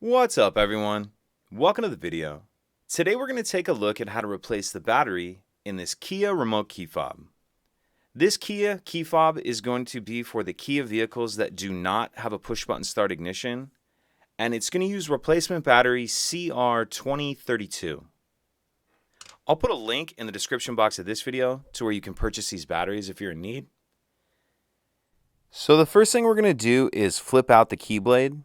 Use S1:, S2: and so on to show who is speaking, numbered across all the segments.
S1: What's up, everyone? Welcome to the video. Today we're going to take a look at how to replace the battery in this Kia remote key fob. This Kia key fob is going to be for the Kia vehicles that do not have a push button start ignition, and it's going to use replacement battery CR2032. I'll put a link in the description box of this video to where you can purchase these batteries if you're in need. So the first thing we're going to do is flip out the Keyblade.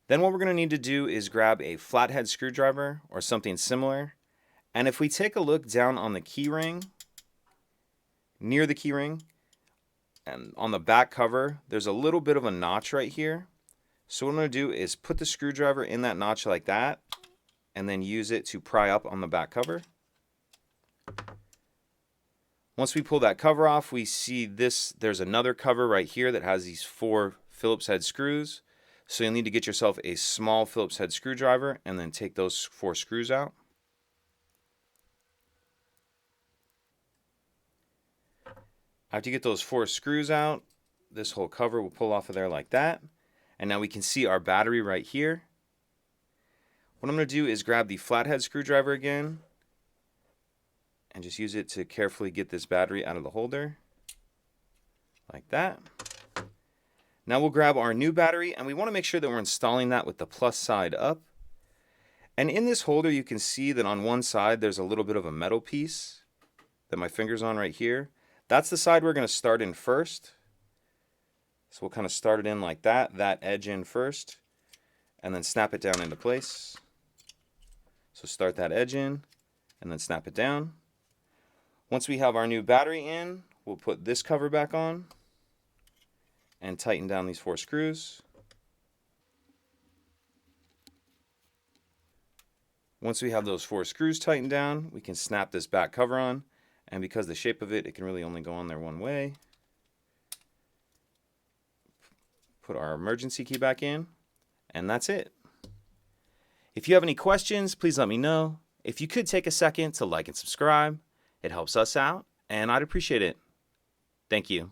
S1: Then what we're going to need to do is grab a flathead screwdriver or something similar. And if we take a look down on the key ring, near the key ring, and on the back cover, there's a little bit of a notch right here. So what I'm going to do is put the screwdriver in that notch like that, and then use it to pry up on the back cover. Once we pull that cover off, we see there's another cover right here that has these 4 Phillips head screws. So you'll need to get yourself a small Phillips head screwdriver and then take those 4 screws out. After you get those 4 screws out, this whole cover will pull off of there like that. And now we can see our battery right here. What I'm going to do is grab the flathead screwdriver again and just use it to carefully get this battery out of the holder like that. Now we'll grab our new battery, and we want to make sure that we're installing that with the plus side up. And in this holder, you can see that on one side there's a little bit of a metal piece that my finger's on right here. That's the side we're going to start in first. So we'll kind of start it in like that edge in first, and then snap it down into place. So start that edge in, and then snap it down. Once we have our new battery in, we'll put this cover back on and tighten down these 4 screws. Once we have those 4 screws tightened down, we can snap this back cover on, and because the shape of it, it can really only go on there one way. Put our emergency key back in, and that's it. If you have any questions, please let me know. If you could take a second to like and subscribe, it helps us out, and I'd appreciate it. Thank you.